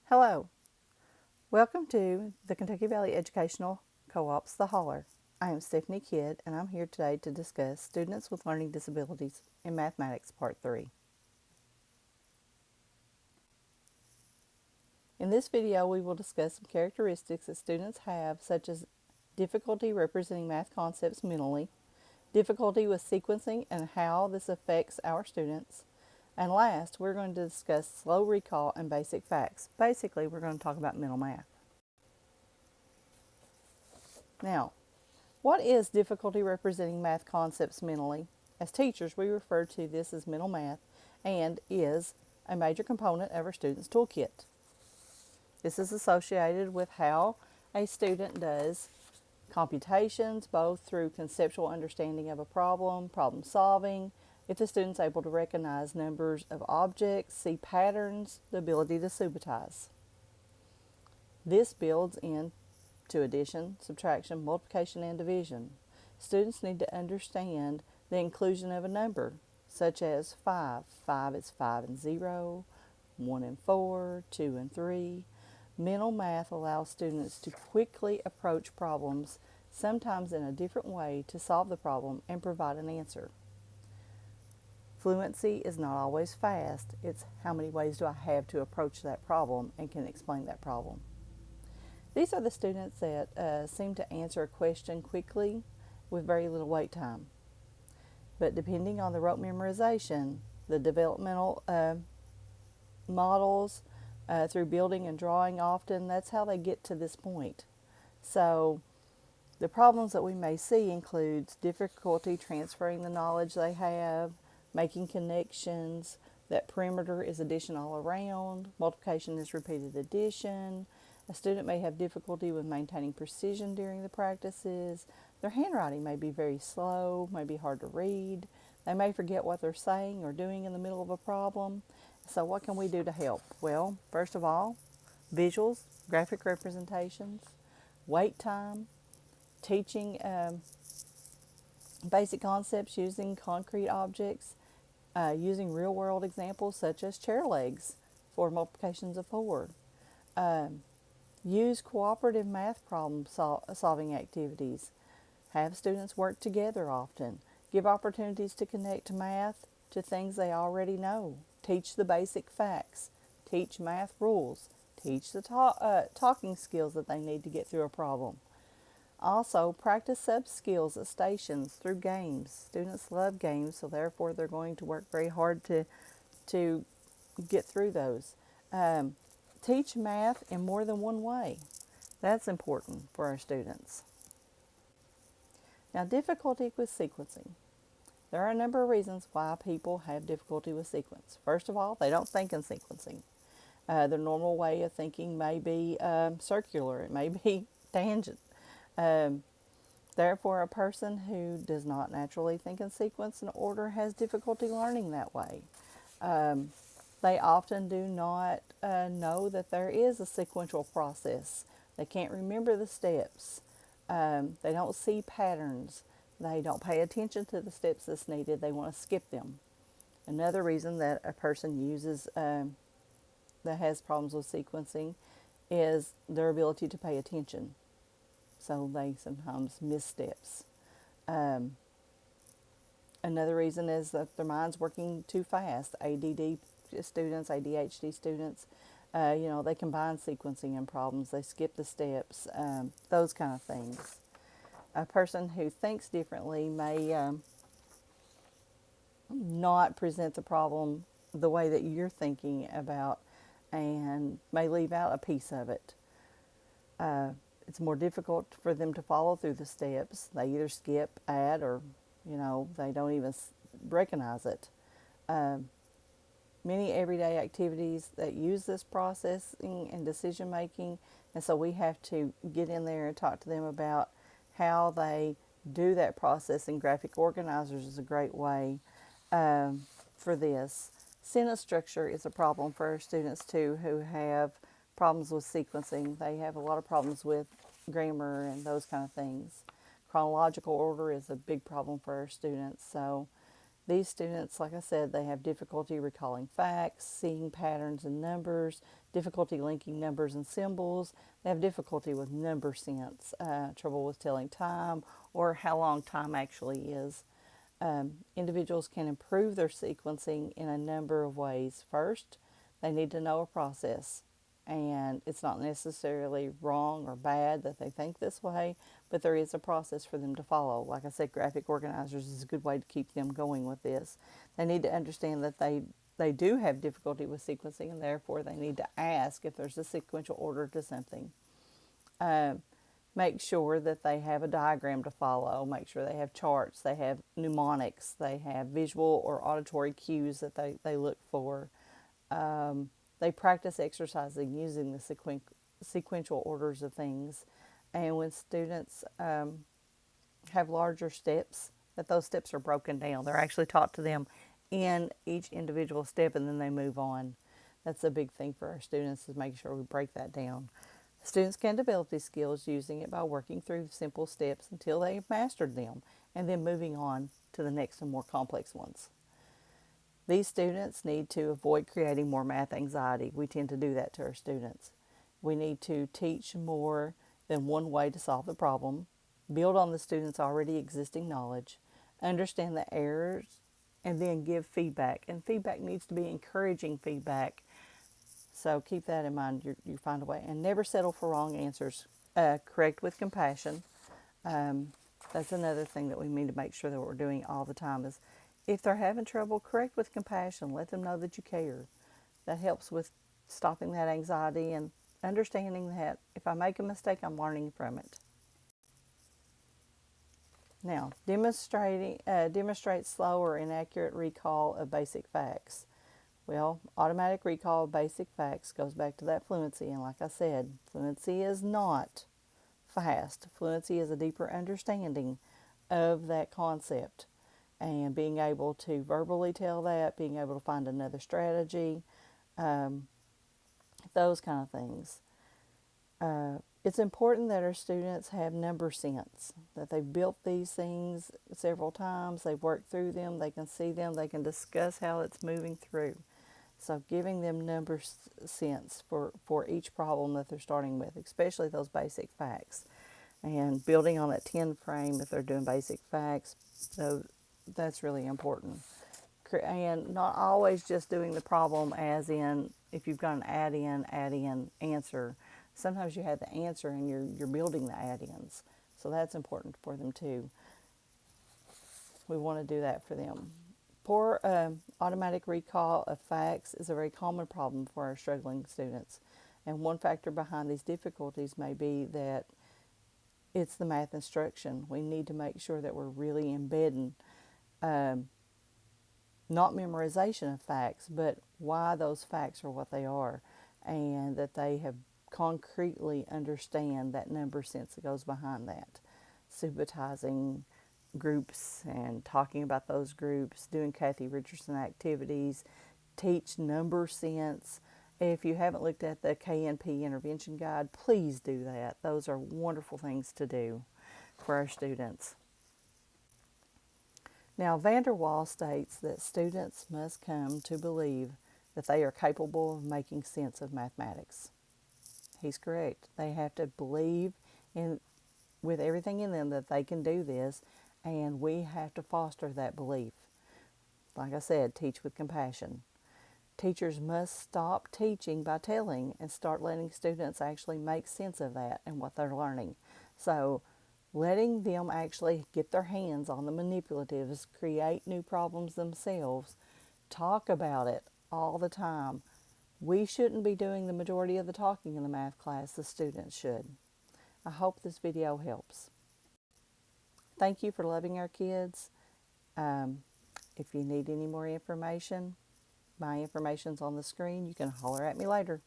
Hello, welcome to the Kentucky Valley Educational Co-op's The Holler. I am Stephanie Kidd and I'm here today to discuss Students with Learning Disabilities in Mathematics Part 3. In this video we will discuss some characteristics that students have, such as difficulty representing math concepts mentally, difficulty with sequencing and how this affects our students, and last we're going to discuss slow recall and basic facts. Basically we're going to talk about mental math. Now, what is difficulty representing math concepts mentally? As teachers, we refer to this as mental math and is a major component of our students' toolkit. This is associated with how a student does computations, both through conceptual understanding of a problem, problem solving, if the student's able to recognize numbers of objects, see patterns, the ability to subitize. This builds in to addition, subtraction, multiplication, and division. Students need to understand the inclusion of a number, such as 5. 5 is 5 and 0, 1 and 4, 2 and 3. Mental math allows students to quickly approach problems, sometimes in a different way, to solve the problem and provide an answer. Fluency is not always fast. It's how many ways do I have to approach that problem and can explain that problem. These are the students that seem to answer a question quickly with very little wait time. But depending on the rote memorization, the developmental models through building and drawing often, that's how they get to this point. So the problems that we may see includes difficulty transferring the knowledge they have, making connections, that perimeter is addition all around, multiplication is repeated addition. A student may have difficulty with maintaining precision during the practices. Their handwriting may be very slow, may be hard to read. They may forget what they're saying or doing in the middle of a problem. So what can we do to help? Well, first of all, visuals, graphic representations, wait time, teaching basic concepts using concrete objects, using real-world examples such as chair legs for multiplications of 4. Use cooperative math problem solving activities. Have students work together often. Give opportunities to connect math to things they already know. Teach the basic facts. Teach math rules. Teach the talking skills that they need to get through a problem. Also, practice sub-skills at stations through games. Students love games, so therefore they're going to work very hard to get through those. Teach math in more than one way. That's important for our students. Now, difficulty with sequencing. There are a number of reasons why people have difficulty with sequence. First of all, they don't think in sequencing. Their normal way of thinking may be circular. It may be tangent. Therefore, a person who does not naturally think in sequence and order has difficulty learning that way. They often do not know that there is a sequential process. They can't remember the steps. They don't see patterns. They don't pay attention to the steps that's needed. They want to skip them. Another reason that a person uses that has problems with sequencing is their ability to pay attention. So they sometimes miss steps. Another reason is that their mind's working too fast. ADD students, ADHD students, they combine sequencing and problems. They skip the steps, those kind of things. A person who thinks differently may not present the problem the way that you're thinking about and may leave out a piece of it. It's more difficult for them to follow through the steps. They either skip, add, or, they don't even recognize it. Many everyday activities that use this processing and decision making, and so we have to get in there and talk to them about how they do that processing. Graphic organizers is a great way for this. Sentence structure is a problem for our students too who have problems with sequencing. They have a lot of problems with grammar and those kind of things. Chronological order is a big problem for our students. So These students, like I said, they have difficulty recalling facts, seeing patterns in numbers, difficulty linking numbers and symbols. They have difficulty with number sense, trouble with telling time or how long time actually is. Individuals can improve their sequencing in a number of ways. First, they need to know a process, and it's not necessarily wrong or bad that they think this way, but there is a process for them to follow. Like I said, graphic organizers is a good way to keep them going with this. They need to understand that they do have difficulty with sequencing, and therefore they need to ask if there's a sequential order to something. Make sure that they have a diagram to follow, make sure they have charts, they have mnemonics, they have visual or auditory cues that they look for. They practice exercising using the sequential orders of things. And when students have larger steps, that those steps are broken down. They're actually taught to them in each individual step, and then they move on. That's a big thing for our students, is making sure we break that down. Students can develop these skills using it by working through simple steps until they've mastered them, and then moving on to the next and more complex ones. These students need to avoid creating more math anxiety. We tend to do that to our students. We need to teach more than one way to solve the problem, build on the students' already existing knowledge, understand the errors, and then give feedback. And feedback needs to be encouraging feedback. So keep that in mind. You find a way. And never settle for wrong answers. Correct with compassion. That's another thing that we need to make sure that we're doing all the time is if they're having trouble, correct with compassion. Let them know that you care. That helps with stopping that anxiety and understanding that if I make a mistake, I'm learning from it. Now, demonstrate slow or inaccurate recall of basic facts. Well, automatic recall of basic facts goes back to that fluency. And like I said, fluency is not fast. Fluency is a deeper understanding of that concept. And being able to verbally tell that, being able to find another strategy, those kind of things. It's important that our students have number sense, that they've built these things several times, they've worked through them, they can see them, they can discuss how it's moving through. So giving them number sense for each problem that they're starting with, especially those basic facts. And building on that 10 frame if they're doing basic facts, so that's really important. And not always just doing the problem as in, if you've got an add-in answer. Sometimes you have the answer and you're building the add-ins. So that's important for them too. We want to do that for them. Poor automatic recall of facts is a very common problem for our struggling students. And one factor behind these difficulties may be that it's the math instruction. We need to make sure that we're really embedding not memorization of facts, but why those facts are what they are, and that they have concretely understand that number sense that goes behind that. Systematizing groups and talking about those groups, doing Kathy Richardson activities, teach number sense. If you haven't looked at the KNP intervention guide, please do that. Those are wonderful things to do for our students. Now, Vander Waal states that students must come to believe that they are capable of making sense of mathematics. He's correct. They have to believe with everything in them that they can do this, and we have to foster that belief. Like I said, teach with compassion. Teachers must stop teaching by telling and start letting students actually make sense of that and what they're learning. So letting them actually get their hands on the manipulatives, create new problems themselves, talk about it all the time. We shouldn't be doing the majority of the talking in the math class. The students should. I hope this video helps. Thank you for loving our kids. If you need any more information, my information's on the screen. You can holler at me later.